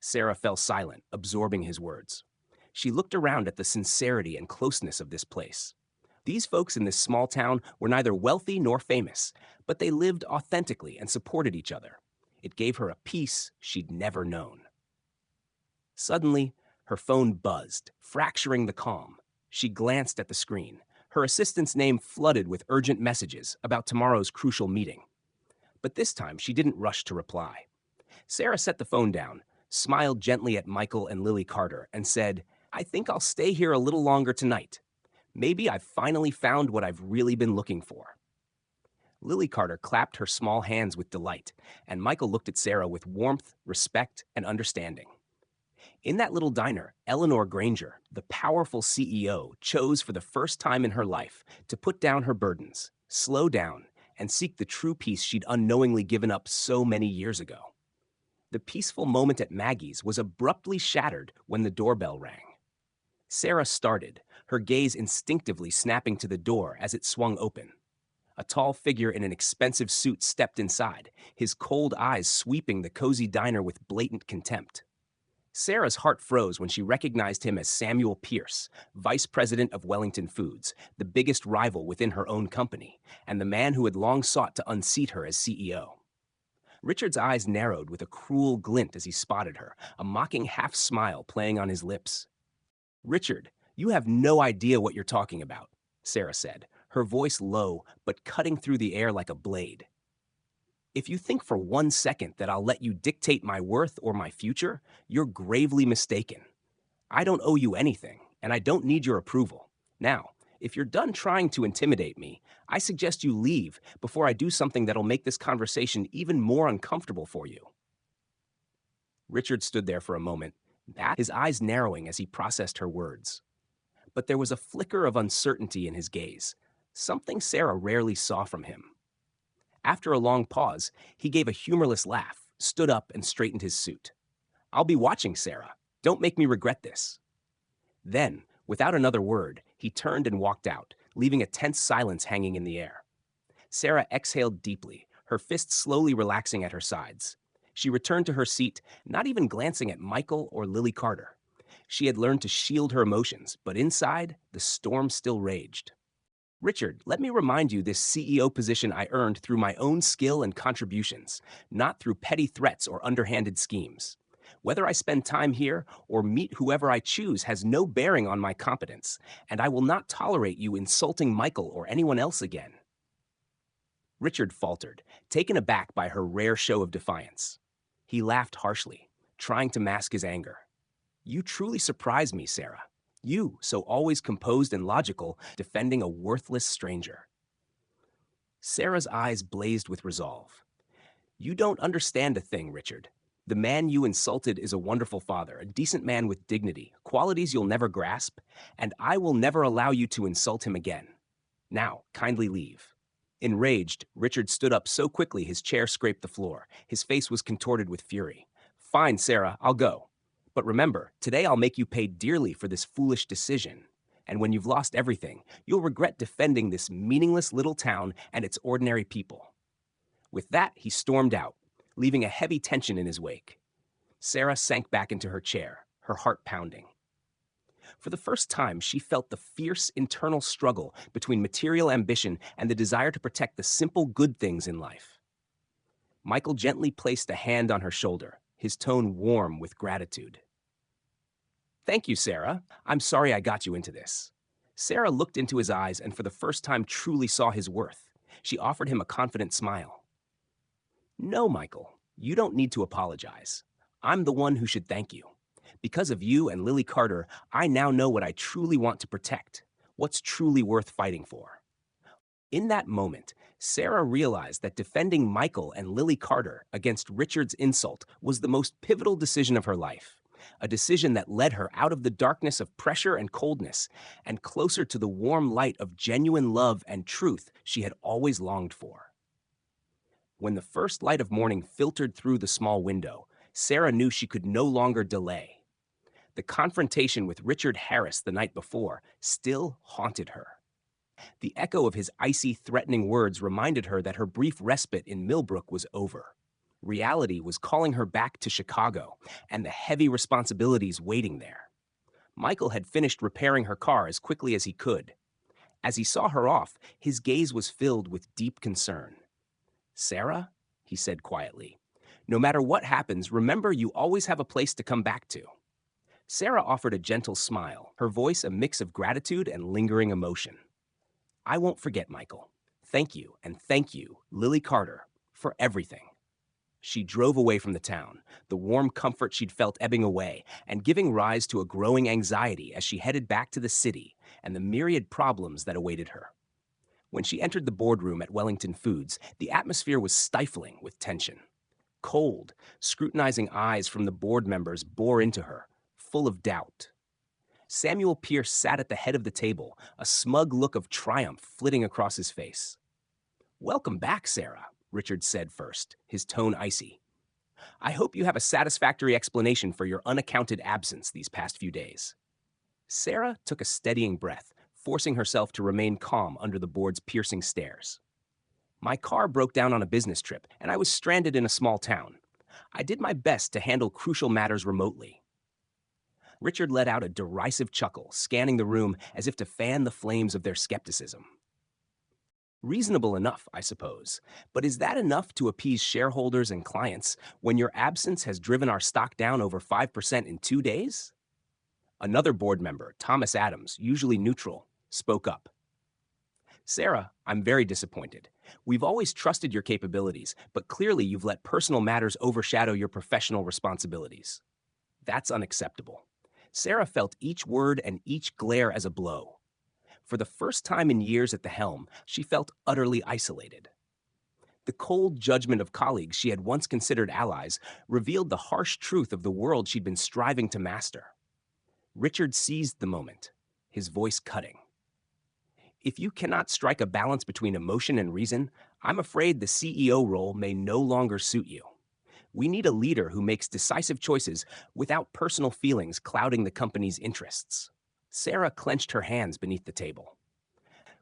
Speaker 1: Sarah fell silent, absorbing his words. She looked around at the sincerity and closeness of this place. These folks in this small town were neither wealthy nor famous, but they lived authentically and supported each other. It gave her a peace she'd never known. Suddenly, her phone buzzed, fracturing the calm. She glanced at the screen. Her assistant's name flooded with urgent messages about tomorrow's crucial meeting. But this time, she didn't rush to reply. Sarah set the phone down, smiled gently at Michael and Lily Carter, and said, "I think I'll stay here a little longer tonight. Maybe I've finally found what I've really been looking for." Lily Carter clapped her small hands with delight, and Michael looked at Sarah with warmth, respect, and understanding. In that little diner, Eleanor Granger, the powerful CEO, chose for the first time in her life to put down her burdens, slow down, and seek the true peace she'd unknowingly given up so many years ago. The peaceful moment at Maggie's was abruptly shattered when the doorbell rang. Sarah started, her gaze instinctively snapping to the door as it swung open. A tall figure in an expensive suit stepped inside, his cold eyes sweeping the cozy diner with blatant contempt. Sarah's heart froze when she recognized him as Samuel Pierce, vice president of Wellington Foods, the biggest rival within her own company, and the man who had long sought to unseat her as CEO. Richard's eyes narrowed with a cruel glint as he spotted her, a mocking half-smile playing on his lips. "Richard, you have no idea what you're talking about," Sarah said, her voice low but cutting through the air like a blade. "If you think for 1 second that I'll let you dictate my worth or my future, you're gravely mistaken. I don't owe you anything, and I don't need your approval. Now, if you're done trying to intimidate me, I suggest you leave before I do something that'll make this conversation even more uncomfortable for you." Richard stood there for a moment, his eyes narrowing as he processed her words. But there was a flicker of uncertainty in his gaze, something Sarah rarely saw from him. After a long pause, he gave a humorless laugh, stood up, and straightened his suit. "I'll be watching, Sarah. Don't make me regret this." Then, without another word, he turned and walked out, leaving a tense silence hanging in the air. Sarah exhaled deeply, her fists slowly relaxing at her sides. She returned to her seat, not even glancing at Michael or Lily Carter. She had learned to shield her emotions, but inside, the storm still raged. "Richard, let me remind you this CEO position I earned through my own skill and contributions, not through petty threats or underhanded schemes. Whether I spend time here or meet whoever I choose has no bearing on my competence, and I will not tolerate you insulting Michael or anyone else again." Richard faltered, taken aback by her rare show of defiance. He laughed harshly, trying to mask his anger. "You truly surprise me, Sarah. You, so always composed and logical, defending a worthless stranger." Sarah's eyes blazed with resolve. "You don't understand a thing, Richard. The man you insulted is a wonderful father, a decent man with dignity, qualities you'll never grasp, and I will never allow you to insult him again. Now, kindly leave." Enraged, Richard stood up so quickly his chair scraped the floor. His face was contorted with fury. "Fine, Sarah, I'll go. But remember, today I'll make you pay dearly for this foolish decision. And when you've lost everything, you'll regret defending this meaningless little town and its ordinary people." With that, he stormed out, leaving a heavy tension in his wake. Sarah sank back into her chair, her heart pounding. For the first time, she felt the fierce internal struggle between material ambition and the desire to protect the simple good things in life. Michael gently placed a hand on her shoulder, his tone warm with gratitude. "Thank you, Sarah. I'm sorry I got you into this." Sarah looked into his eyes and for the first time truly saw his worth. She offered him a confident smile. "No, Michael, you don't need to apologize. I'm the one who should thank you. Because of you and Lily Carter, I now know what I truly want to protect, what's truly worth fighting for." In that moment, Sarah realized that defending Michael and Lily Carter against Richard's insult was the most pivotal decision of her life, a decision that led her out of the darkness of pressure and coldness and closer to the warm light of genuine love and truth she had always longed for. When the first light of morning filtered through the small window, Sarah knew she could no longer delay. The confrontation with Richard Harris the night before still haunted her. The echo of his icy, threatening words reminded her that her brief respite in Millbrook was over. Reality was calling her back to Chicago and the heavy responsibilities waiting there. Michael had finished repairing her car as quickly as he could. As he saw her off, his gaze was filled with deep concern. "Sarah," he said quietly, "no matter what happens, remember you always have a place to come back to." Sarah offered a gentle smile, her voice a mix of gratitude and lingering emotion. "I won't forget, Michael. Thank you, and thank you, Lily Carter, for everything." She drove away from the town, the warm comfort she'd felt ebbing away and giving rise to a growing anxiety as she headed back to the city and the myriad problems that awaited her. When she entered the boardroom at Wellington Foods, the atmosphere was stifling with tension. Cold, scrutinizing eyes from the board members bore into her, full of doubt. Samuel Pierce sat at the head of the table, a smug look of triumph flitting across his face. "Welcome back, Sarah," Richard said first, his tone icy. "I hope you have a satisfactory explanation for your unaccounted absence these past few days." Sarah took a steadying breath, forcing herself to remain calm under the board's piercing stares. "My car broke down on a business trip, and I was stranded in a small town. I did my best to handle crucial matters remotely." Richard let out a derisive chuckle, scanning the room as if to fan the flames of their skepticism. "Reasonable enough, I suppose, but is that enough to appease shareholders and clients when your absence has driven our stock down over 5% in 2 days?" Another board member, Thomas Adams, usually neutral, spoke up. "Sarah, I'm very disappointed. We've always trusted your capabilities, but clearly you've let personal matters overshadow your professional responsibilities. That's unacceptable." Sarah felt each word and each glare as a blow. For the first time in years at the helm, she felt utterly isolated. The cold judgment of colleagues she had once considered allies revealed the harsh truth of the world she'd been striving to master. Richard seized the moment, his voice cutting. "If you cannot strike a balance between emotion and reason, I'm afraid the CEO role may no longer suit you. We need a leader who makes decisive choices without personal feelings clouding the company's interests." Sarah clenched her hands beneath the table.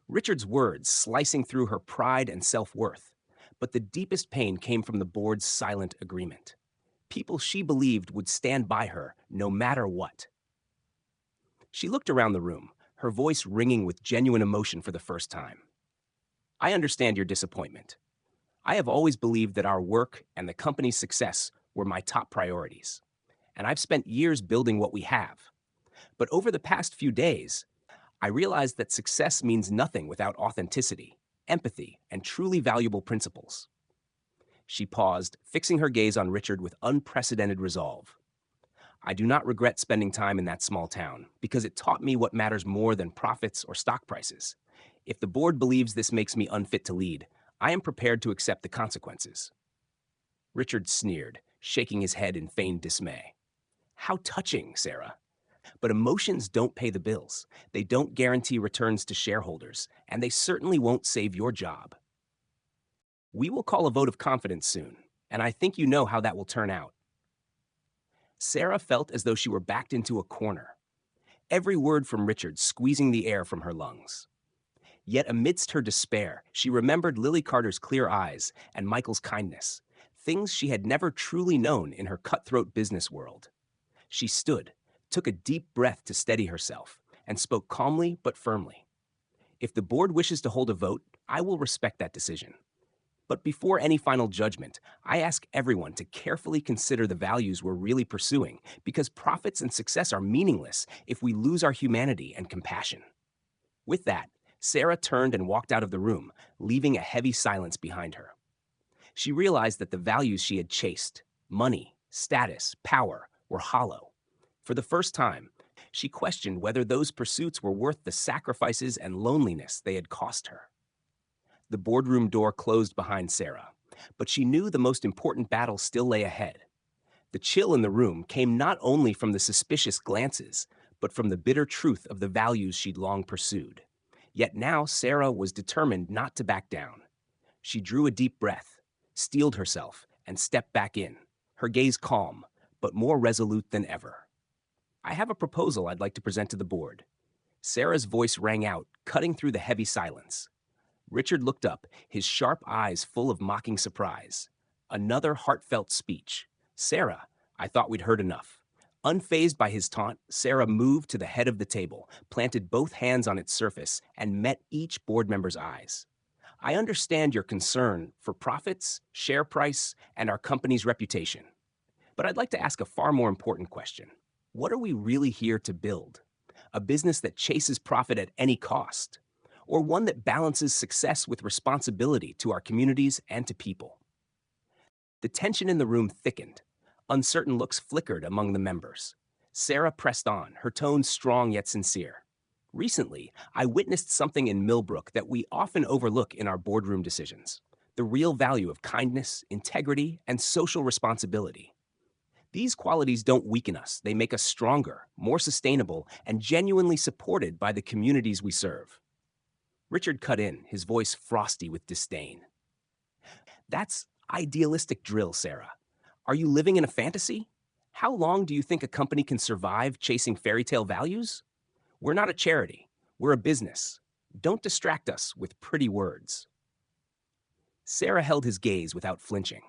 Speaker 1: Richard's words slicing through her pride and self-worth, but the deepest pain came from the board's silent agreement. People she believed would stand by her no matter what. She looked around the room, her voice ringing with genuine emotion for the first time. "I understand your disappointment. I have always believed that our work and the company's success were my top priorities, and I've spent years building what we have. But over the past few days, I realized that success means nothing without authenticity, empathy, and truly valuable principles." She paused, fixing her gaze on Richard with unprecedented resolve. "I do not regret spending time in that small town, because it taught me what matters more than profits or stock prices. If the board believes this makes me unfit to lead, I am prepared to accept the consequences." Richard sneered, shaking his head in feigned dismay. How touching, Sarah. But emotions don't pay the bills. They don't guarantee returns to shareholders, and they certainly won't save your job. We will call a vote of confidence soon, and I think you know how that will turn out. Sarah felt as though she were backed into a corner, every word from Richard squeezing the air from her lungs. Yet amidst her despair, she remembered Lily Carter's clear eyes and Michael's kindness, things she had never truly known in her cutthroat business world. She stood, took a deep breath to steady herself, and spoke calmly but firmly. If the board wishes to hold a vote, I will respect that decision. But before any final judgment, I ask everyone to carefully consider the values we're really pursuing, because profits and success are meaningless if we lose our humanity and compassion. With that, Sarah turned and walked out of the room, leaving a heavy silence behind her. She realized that the values she had chased, money, status, power, were hollow. For the first time, she questioned whether those pursuits were worth the sacrifices and loneliness they had cost her. The boardroom door closed behind Sarah, but she knew the most important battle still lay ahead. The chill in the room came not only from the suspicious glances, but from the bitter truth of the values she'd long pursued. Yet now Sarah was determined not to back down. She drew a deep breath, steeled herself, and stepped back in, her gaze calm, but more resolute than ever. I have a proposal I'd like to present to the board. Sarah's voice rang out, cutting through the heavy silence. Richard looked up, his sharp eyes full of mocking surprise. Another heartfelt speech. Sarah, I thought we'd heard enough. Unfazed by his taunt, Sarah moved to the head of the table, planted both hands on its surface, and met each board member's eyes. I understand your concern for profits, share price, and our company's reputation. But I'd like to ask a far more important question. What are we really here to build? A business that chases profit at any cost? Or one that balances success with responsibility to our communities and to people? The tension in the room thickened. Uncertain looks flickered among the members. Sarah pressed on, her tone strong yet sincere. Recently, I witnessed something in Millbrook that we often overlook in our boardroom decisions: the real value of kindness, integrity, and social responsibility. These qualities don't weaken us. They make us stronger, more sustainable, and genuinely supported by the communities we serve. Richard cut in, his voice frosty with disdain. That's idealistic drill, Sarah. Are you living in a fantasy? How long do you think a company can survive chasing fairy tale values? We're not a charity. We're a business. Don't distract us with pretty words. Sarah held his gaze without flinching.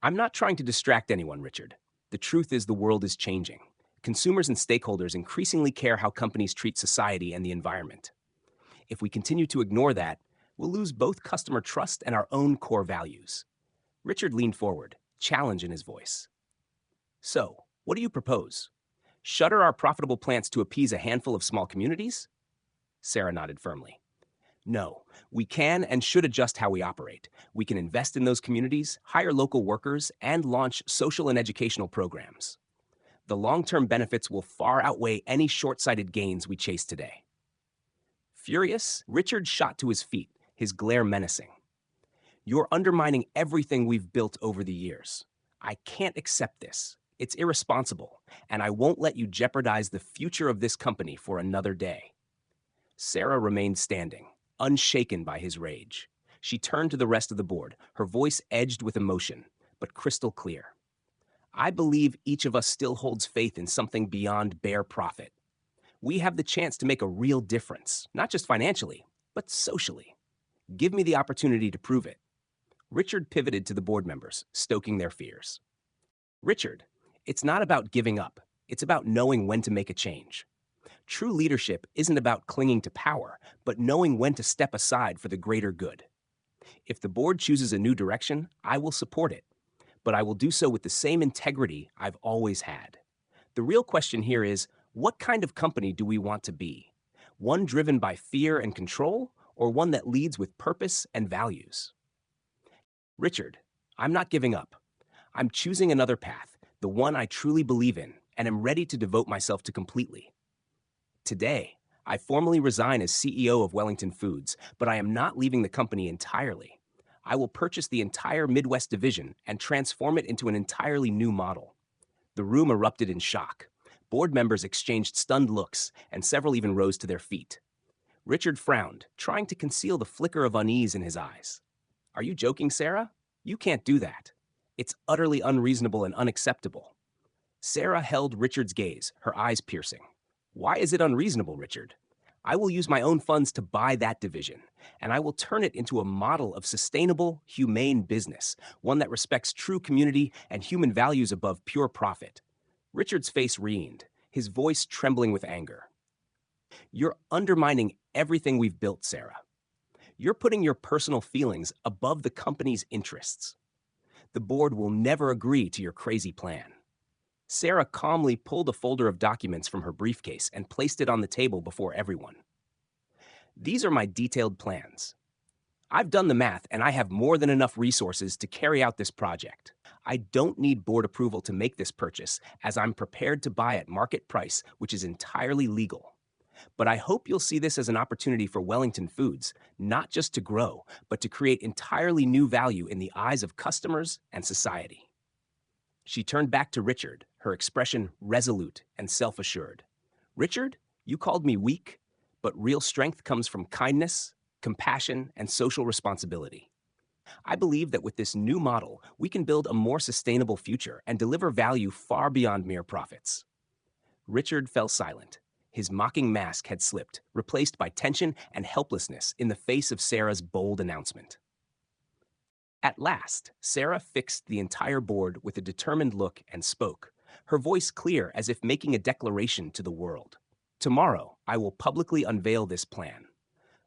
Speaker 1: I'm not trying to distract anyone, Richard. The truth is the world is changing. Consumers and stakeholders increasingly care how companies treat society and the environment. If we continue to ignore that, we'll lose both customer trust and our own core values. Richard leaned forward, challenge in his voice. So, what do you propose? Shutter our profitable plants to appease a handful of small communities? Sarah nodded firmly. No, we can and should adjust how we operate. We can invest in those communities, hire local workers, and launch social and educational programs. The long-term benefits will far outweigh any short-sighted gains we chase today. Furious, Richard shot to his feet, his glare menacing. You're undermining everything we've built over the years. I can't accept this. It's irresponsible, and I won't let you jeopardize the future of this company for another day. Sarah remained standing, unshaken by his rage. She turned to the rest of the board, her voice edged with emotion, but crystal clear. I believe each of us still holds faith in something beyond bare profit. We have the chance to make a real difference, not just financially, but socially. Give me the opportunity to prove it. Richard pivoted to the board members, stoking their fears. Richard, it's not about giving up. It's about knowing when to make a change. True leadership isn't about clinging to power, but knowing when to step aside for the greater good. If the board chooses a new direction, I will support it, but I will do so with the same integrity I've always had. The real question here is, what kind of company do we want to be? One driven by fear and control, or one that leads with purpose and values? Richard, I'm not giving up. I'm choosing another path, the one I truly believe in, and am ready to devote myself to completely. Today, I formally resign as CEO of Wellington Foods, but I am not leaving the company entirely. I will purchase the entire Midwest division and transform it into an entirely new model." The room erupted in shock. Board members exchanged stunned looks, and several even rose to their feet. Richard frowned, trying to conceal the flicker of unease in his eyes. "Are you joking, Sarah? You can't do that. It's utterly unreasonable and unacceptable." Sarah held Richard's gaze, her eyes piercing. "Why is it unreasonable, Richard? I will use my own funds to buy that division, and I will turn it into a model of sustainable, humane business, one that respects true community and human values above pure profit." Richard's face reened, his voice trembling with anger. "You're undermining everything we've built, Sarah. You're putting your personal feelings above the company's interests. The board will never agree to your crazy plan." Sarah calmly pulled a folder of documents from her briefcase and placed it on the table before everyone. "These are my detailed plans. I've done the math and I have more than enough resources to carry out this project. I don't need board approval to make this purchase, as I'm prepared to buy at market price, which is entirely legal. But I hope you'll see this as an opportunity for Wellington Foods, not just to grow, but to create entirely new value in the eyes of customers and society." She turned back to Richard, her expression resolute and self-assured. "Richard, you called me weak, but real strength comes from kindness, compassion, and social responsibility. I believe that with this new model, we can build a more sustainable future and deliver value far beyond mere profits." Richard fell silent. His mocking mask had slipped, replaced by tension and helplessness in the face of Sarah's bold announcement. At last, Sarah fixed the entire board with a determined look and spoke, her voice clear as if making a declaration to the world. "Tomorrow, I will publicly unveil this plan.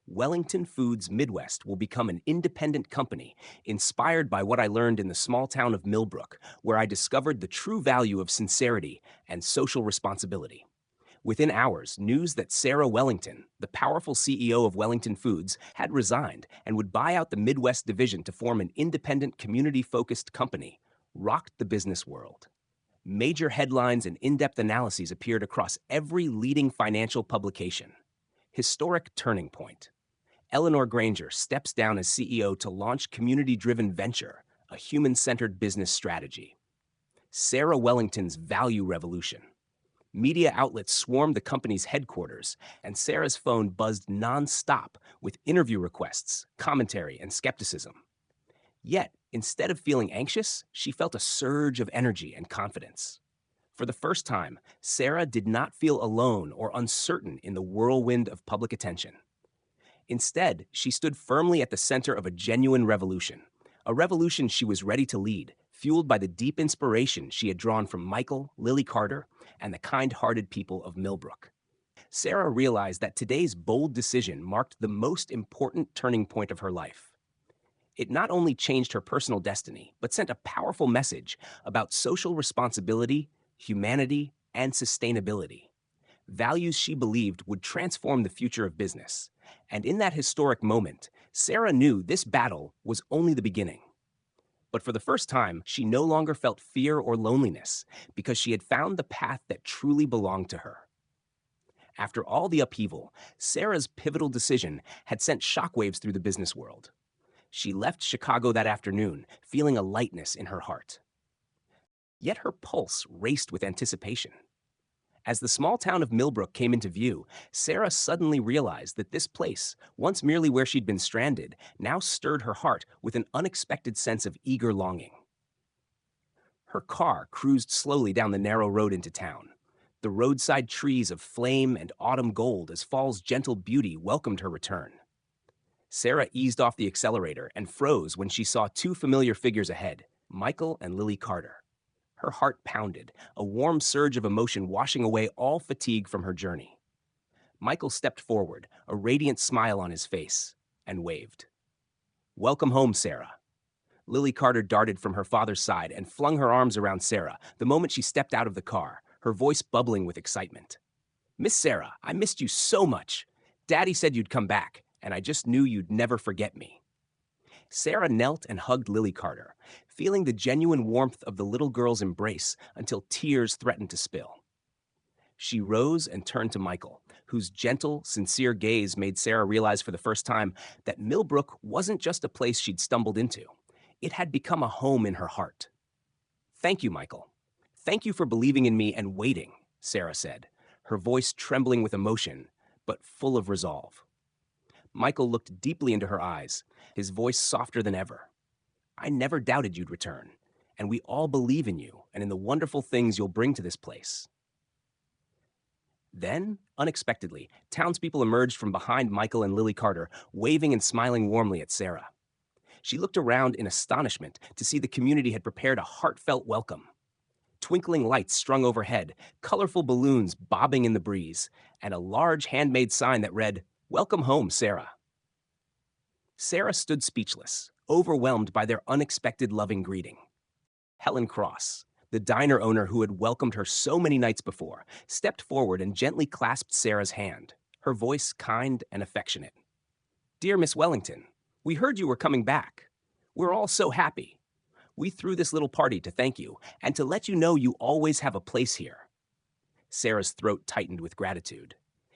Speaker 1: Wellington Foods Midwest will become an independent company inspired by what I learned in the small town of Millbrook, where I discovered the true value of sincerity and social responsibility." Within hours, news that Sarah Wellington, the powerful CEO of Wellington Foods, had resigned and would buy out the Midwest division to form an independent, community-focused company, rocked the business world. Major headlines and in-depth analyses appeared across every leading financial publication. Historic turning point. Eleanor Granger steps down as CEO to launch community-driven venture, a human-centered business strategy. Sarah Wellington's value revolution. Media outlets swarmed the company's headquarters, and Sarah's phone buzzed non-stop with interview requests, commentary, and skepticism. Yet, instead of feeling anxious, she felt a surge of energy and confidence. For the first time, Sarah did not feel alone or uncertain in the whirlwind of public attention. Instead, she stood firmly at the center of a genuine revolution, a revolution she was ready to lead, fueled by the deep inspiration she had drawn from Michael, Lily Carter, and the kind-hearted people of Millbrook. Sarah realized that today's bold decision marked the most important turning point of her life. It not only changed her personal destiny, but sent a powerful message about social responsibility, humanity, and sustainability. Values she believed would transform the future of business. And in that historic moment, Sarah knew this battle was only the beginning. But for the first time, she no longer felt fear or loneliness because she had found the path that truly belonged to her. After all the upheaval, Sarah's pivotal decision had sent shockwaves through the business world. She left Chicago that afternoon, feeling a lightness in her heart. Yet her pulse raced with anticipation. As the small town of Millbrook came into view, Sarah suddenly realized that this place, once merely where she'd been stranded, now stirred her heart with an unexpected sense of eager longing. Her car cruised slowly down the narrow road into town. The roadside trees of flame and autumn gold as fall's gentle beauty welcomed her return. Sarah eased off the accelerator and froze when she saw two familiar figures ahead, Michael and Lily Carter. Her heart pounded, a warm surge of emotion washing away all fatigue from her journey. Michael stepped forward, a radiant smile on his face, and waved. "Welcome home, Sarah." Lily Carter darted from her father's side and flung her arms around Sarah the moment she stepped out of the car, her voice bubbling with excitement. "Miss Sarah, I missed you so much. Daddy said you'd come back, and I just knew you'd never forget me." Sarah knelt and hugged Lily Carter, feeling the genuine warmth of the little girl's embrace until tears threatened to spill. She rose and turned to Michael, whose gentle, sincere gaze made Sarah realize for the first time that Millbrook wasn't just a place she'd stumbled into. It had become a home in her heart. "Thank you, Michael. Thank you for believing in me and waiting," Sarah said, her voice trembling with emotion, but full of resolve. Michael looked deeply into her eyes, his voice softer than ever. "I never doubted you'd return, and we all believe in you and in the wonderful things you'll bring to this place." Then, unexpectedly, townspeople emerged from behind Michael and Lily Carter, waving and smiling warmly at Sarah. She looked around in astonishment to see the community had prepared a heartfelt welcome. Twinkling lights strung overhead, colorful balloons bobbing in the breeze, and a large handmade sign that read, "Welcome home, Sarah." Sarah stood speechless, overwhelmed by their unexpected loving greeting. Helen Cross, the diner owner who had welcomed her so many nights before, stepped forward and gently clasped Sarah's hand, her voice kind and affectionate. "Dear Miss Wellington, we heard you were coming back. We're all so happy. We threw this little party to thank you and to let you know you always have a place here." Sarah's throat tightened with gratitude.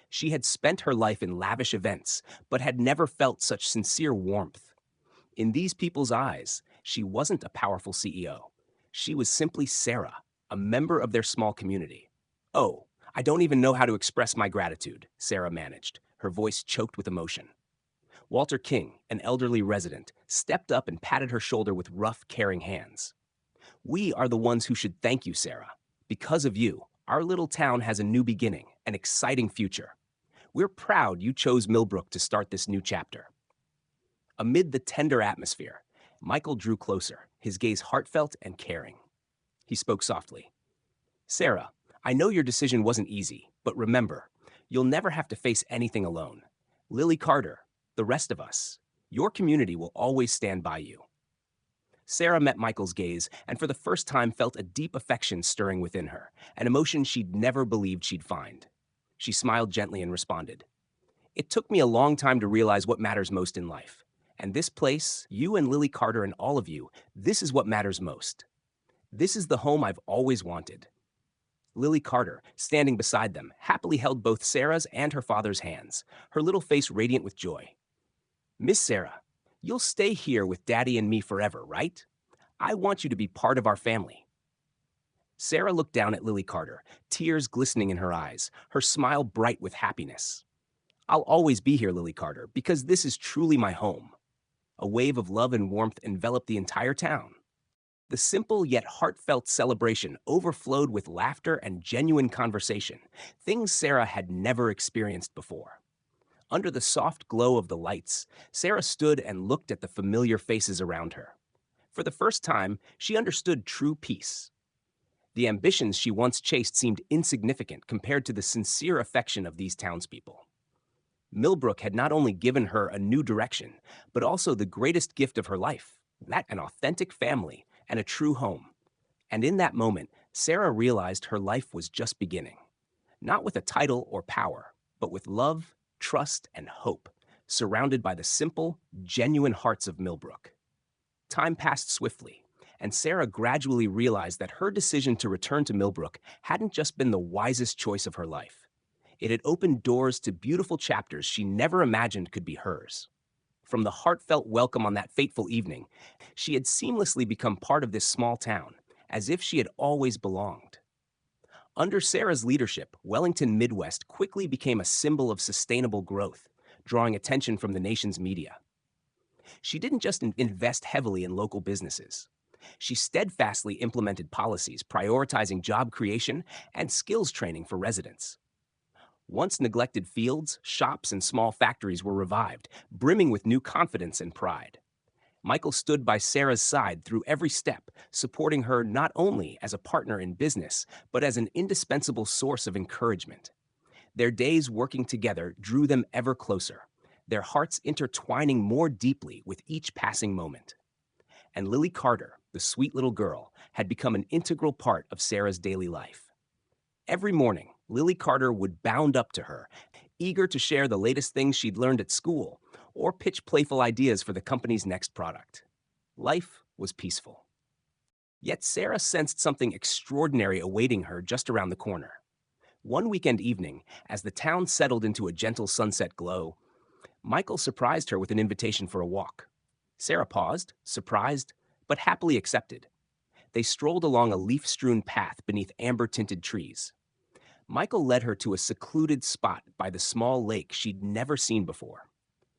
Speaker 1: She had spent her life in lavish events, but had never felt such sincere warmth. In these people's eyes, she wasn't a powerful CEO. She was simply Sarah, a member of their small community. "Oh, I don't even know how to express my gratitude," Sarah managed, her voice choked with emotion. Walter King, an elderly resident, stepped up and patted her shoulder with rough, caring hands. "We are the ones who should thank you, Sarah. Because of you, our little town has a new beginning, an exciting future. We're proud you chose Millbrook to start this new chapter." Amid the tender atmosphere, Michael drew closer, his gaze heartfelt and caring. He spoke softly. "Sarah, I know your decision wasn't easy, but remember, you'll never have to face anything alone. Lily Carter, the rest of us, your community will always stand by you." Sarah met Michael's gaze and for the first time felt a deep affection stirring within her, an emotion she'd never believed she'd find. She smiled gently and responded, "It took me a long time to realize what matters most in life. And this place, you and Lily Carter and all of you, this is what matters most. This is the home I've always wanted." Lily Carter, standing beside them, happily held both Sarah's and her father's hands, her little face radiant with joy. "Miss Sarah, you'll stay here with Daddy and me forever, right? I want you to be part of our family." Sarah looked down at Lily Carter, tears glistening in her eyes, her smile bright with happiness. "I'll always be here, Lily Carter, because this is truly my home." A wave of love and warmth enveloped the entire town. The simple yet heartfelt celebration overflowed with laughter and genuine conversation, things Sarah had never experienced before. Under the soft glow of the lights, Sarah stood and looked at the familiar faces around her. For the first time, she understood true peace. The ambitions she once chased seemed insignificant compared to the sincere affection of these townspeople. Millbrook had not only given her a new direction, but also the greatest gift of her life, that an authentic family and a true home. And in that moment, Sarah realized her life was just beginning. Not with a title or power, but with love, trust, and hope, surrounded by the simple, genuine hearts of Millbrook. Time passed swiftly, and Sarah gradually realized that her decision to return to Millbrook hadn't just been the wisest choice of her life. It had opened doors to beautiful chapters she never imagined could be hers. From the heartfelt welcome on that fateful evening, she had seamlessly become part of this small town, as if she had always belonged. Under Sarah's leadership, Wellington Midwest quickly became a symbol of sustainable growth, drawing attention from the nation's media. She didn't just invest heavily in local businesses. She steadfastly implemented policies prioritizing job creation and skills training for residents. Once neglected fields, shops, and small factories were revived, brimming with new confidence and pride. Michael stood by Sarah's side through every step, supporting her not only as a partner in business, but as an indispensable source of encouragement. Their days working together drew them ever closer, their hearts intertwining more deeply with each passing moment. And Lily Carter, the sweet little girl, had become an integral part of Sarah's daily life. Every morning, Lily Carter would bound up to her, eager to share the latest things she'd learned at school or pitch playful ideas for the company's next product. Life was peaceful. Yet Sarah sensed something extraordinary awaiting her just around the corner. One weekend evening, as the town settled into a gentle sunset glow, Michael surprised her with an invitation for a walk. Sarah paused, surprised, but happily accepted. They strolled along a leaf-strewn path beneath amber-tinted trees. Michael led her to a secluded spot by the small lake she'd never seen before.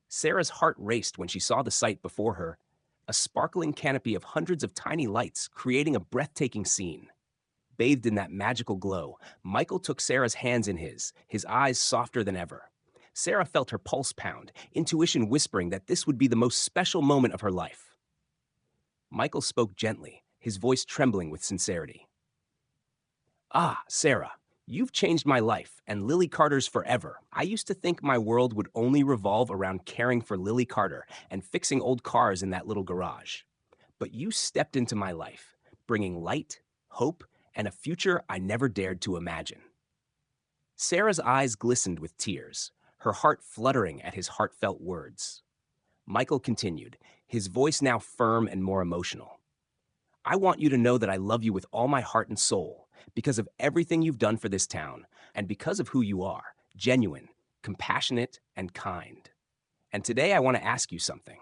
Speaker 1: Sarah's heart raced when she saw the sight before her, a sparkling canopy of hundreds of tiny lights creating a breathtaking scene. Bathed in that magical glow, Michael took Sarah's hands in his eyes softer than ever. Sarah felt her pulse pound, intuition whispering that this would be the most special moment of her life. Michael spoke gently, his voice trembling with sincerity. "Ah, Sarah, you've changed my life and Lily Carter's forever. I used to think my world would only revolve around caring for Lily Carter and fixing old cars in that little garage. But you stepped into my life, bringing light, hope, and a future I never dared to imagine." Sarah's eyes glistened with tears, her heart fluttering at his heartfelt words. Michael continued, his voice now firm and more emotional. "I want you to know that I love you with all my heart and soul, because of everything you've done for this town, and because of who you are, genuine, compassionate, and kind. And today I want to ask you something."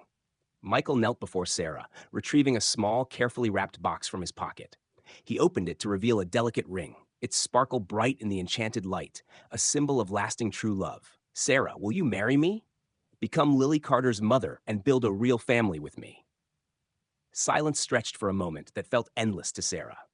Speaker 1: Michael knelt before Sarah, retrieving a small, carefully wrapped box from his pocket. He opened it to reveal a delicate ring, its sparkle bright in the enchanted light, a symbol of lasting true love. "Sarah, will you marry me? Become Lily Carter's mother and build a real family with me." Silence stretched for a moment that felt endless to Sarah.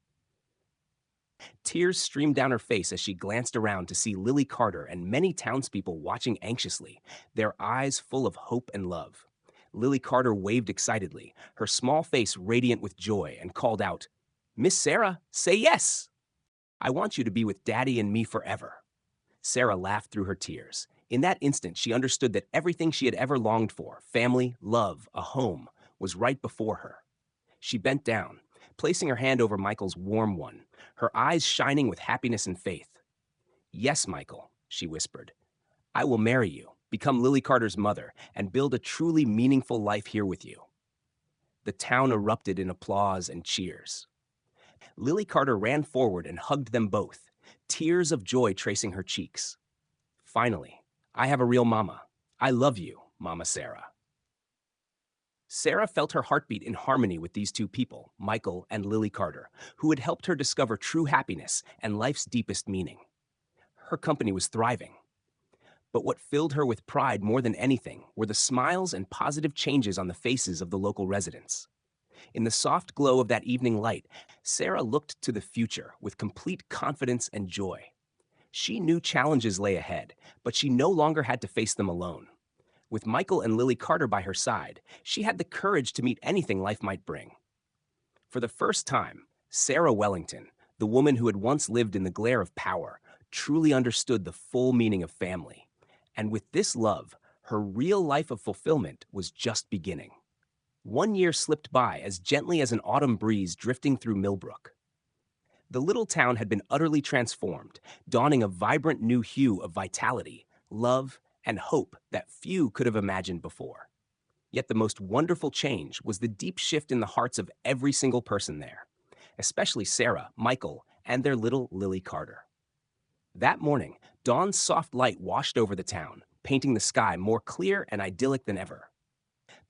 Speaker 1: Tears streamed down her face as she glanced around to see Lily Carter and many townspeople watching anxiously, their eyes full of hope and love. Lily Carter waved excitedly, her small face radiant with joy, and called out, "Miss Sarah, say yes! I want you to be with Daddy and me forever." Sarah laughed through her tears. In that instant, she understood that everything she had ever longed for, family, love, a home, was right before her. She bent down, placing her hand over Michael's warm one, her eyes shining with happiness and faith. "Yes, Michael," she whispered. "I will marry you, become Lily Carter's mother, and build a truly meaningful life here with you." The town erupted in applause and cheers. Lily Carter ran forward and hugged them both, tears of joy tracing her cheeks. "Finally, I have a real mama. I love you, Mama Sarah." Sarah felt her heartbeat in harmony with these two people, Michael and Lily Carter, who had helped her discover true happiness and life's deepest meaning. Her company was thriving. But what filled her with pride more than anything were the smiles and positive changes on the faces of the local residents. In the soft glow of that evening light, Sarah looked to the future with complete confidence and joy. She knew challenges lay ahead, but she no longer had to face them alone. With Michael and Lily Carter by her side, she had the courage to meet anything life might bring. For the first time, Sarah Wellington, the woman who had once lived in the glare of power, truly understood the full meaning of family. And with this love, her real life of fulfillment was just beginning. 1 year slipped by as gently as an autumn breeze drifting through Millbrook. The little town had been utterly transformed, donning a vibrant new hue of vitality, love, and hope that few could have imagined before. Yet the most wonderful change was the deep shift in the hearts of every single person there, especially Sarah, Michael, and their little Lily Carter. That morning, dawn's soft light washed over the town, painting the sky more clear and idyllic than ever.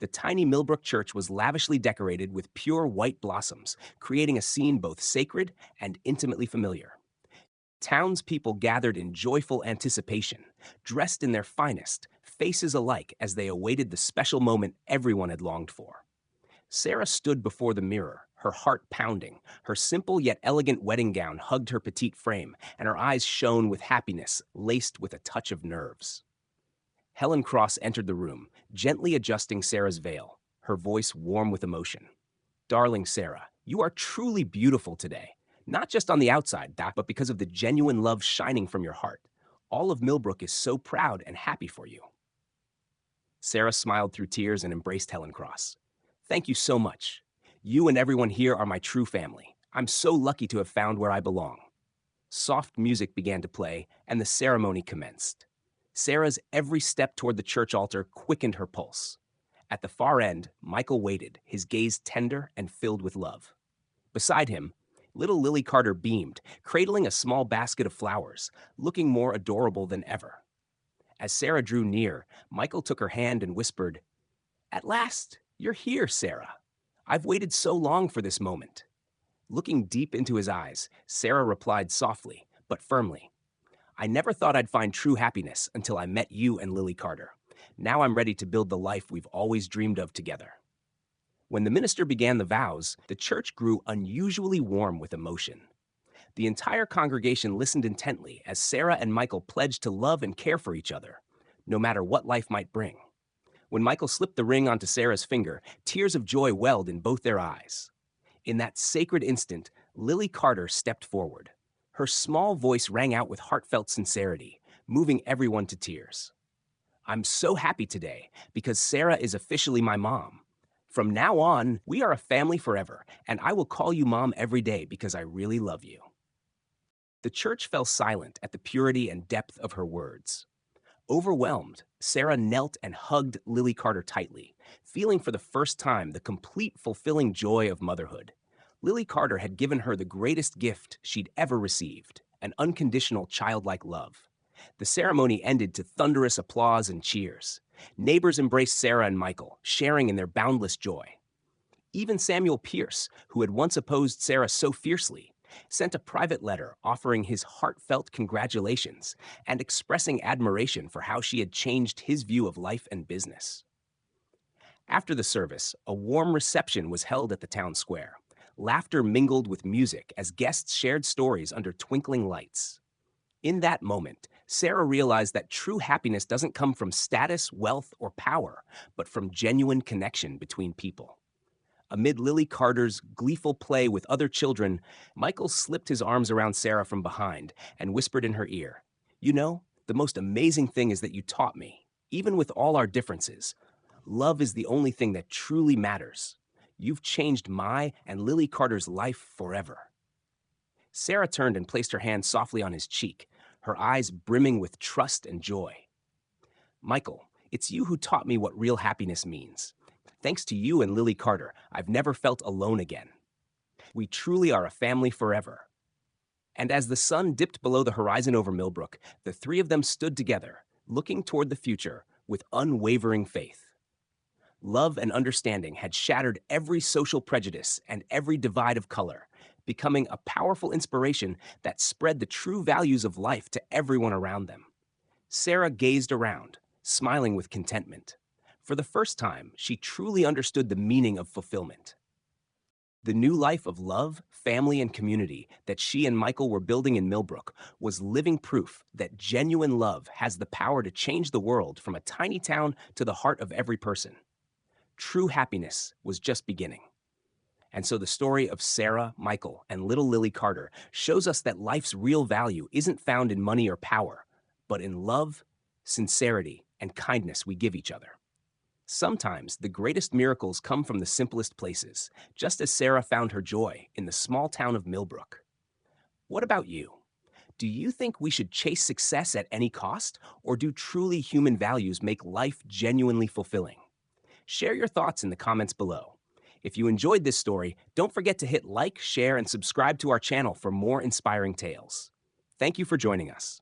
Speaker 1: The tiny Millbrook church was lavishly decorated with pure white blossoms, creating a scene both sacred and intimately familiar. Townspeople gathered in joyful anticipation, dressed in their finest, faces alike as they awaited the special moment everyone had longed for. Sarah stood before the mirror, her heart pounding. Her simple yet elegant wedding gown hugged her petite frame, and her eyes shone with happiness, laced with a touch of nerves. Helen Cross entered the room, gently adjusting Sarah's veil, her voice warm with emotion. "Darling Sarah, you are truly beautiful today. Not just on the outside, but because of the genuine love shining from your heart. All of Millbrook is so proud and happy for you." Sarah smiled through tears and embraced Helen Cross. "Thank you so much. You and everyone here are my true family. I'm so lucky to have found where I belong." Soft music began to play, and the ceremony commenced. Sarah's every step toward the church altar quickened her pulse. At the far end, Michael waited, his gaze tender and filled with love. Beside him, Little Lily Carter beamed, cradling a small basket of flowers, looking more adorable than ever. As Sarah drew near, Michael took her hand and whispered, "At last, you're here, Sarah. I've waited so long for this moment." Looking deep into his eyes, Sarah replied softly, but firmly, "I never thought I'd find true happiness until I met you and Lily Carter. Now I'm ready to build the life we've always dreamed of together." When the minister began the vows, the church grew unusually warm with emotion. The entire congregation listened intently as Sarah and Michael pledged to love and care for each other, no matter what life might bring. When Michael slipped the ring onto Sarah's finger, tears of joy welled in both their eyes. In that sacred instant, Lily Carter stepped forward. Her small voice rang out with heartfelt sincerity, moving everyone to tears. "I'm so happy today because Sarah is officially my mom. From now on, we are a family forever, and I will call you Mom every day because I really love you." The church fell silent at the purity and depth of her words. Overwhelmed, Sarah knelt and hugged Lily Carter tightly, feeling for the first time the complete, fulfilling joy of motherhood. Lily Carter had given her the greatest gift she'd ever received, an unconditional childlike love. The ceremony ended to thunderous applause and cheers. Neighbors embraced Sarah and Michael, sharing in their boundless joy. Even Samuel Pierce, who had once opposed Sarah so fiercely, sent a private letter offering his heartfelt congratulations and expressing admiration for how she had changed his view of life and business. After the service, a warm reception was held at the town square. Laughter mingled with music as guests shared stories under twinkling lights. In that moment, Sarah realized that true happiness doesn't come from status, wealth, or power, but from genuine connection between people. Amid Lily Carter's gleeful play with other children, Michael slipped his arms around Sarah from behind and whispered in her ear, "You know, the most amazing thing is that you taught me, even with all our differences, love is the only thing that truly matters. You've changed my and Lily Carter's life forever." Sarah turned and placed her hand softly on his cheek, her eyes brimming with trust and joy. "Michael, it's you who taught me what real happiness means. Thanks to you and Lily Carter, I've never felt alone again. We truly are a family forever." And as the sun dipped below the horizon over Millbrook, the three of them stood together, looking toward the future with unwavering faith. Love and understanding had shattered every social prejudice and every divide of color, becoming a powerful inspiration that spread the true values of life to everyone around them. Sarah gazed around, smiling with contentment. For the first time, she truly understood the meaning of fulfillment. The new life of love, family, and community that she and Michael were building in Millbrook was living proof that genuine love has the power to change the world from a tiny town to the heart of every person. True happiness was just beginning. And so the story of Sarah, Michael, and little Lily Carter shows us that life's real value isn't found in money or power, but in love, sincerity, and kindness we give each other. Sometimes the greatest miracles come from the simplest places, just as Sarah found her joy in the small town of Millbrook. What about you? Do you think we should chase success at any cost, or do truly human values make life genuinely fulfilling? Share your thoughts in the comments below. If you enjoyed this story, don't forget to hit like, share, and subscribe to our channel for more inspiring tales. Thank you for joining us.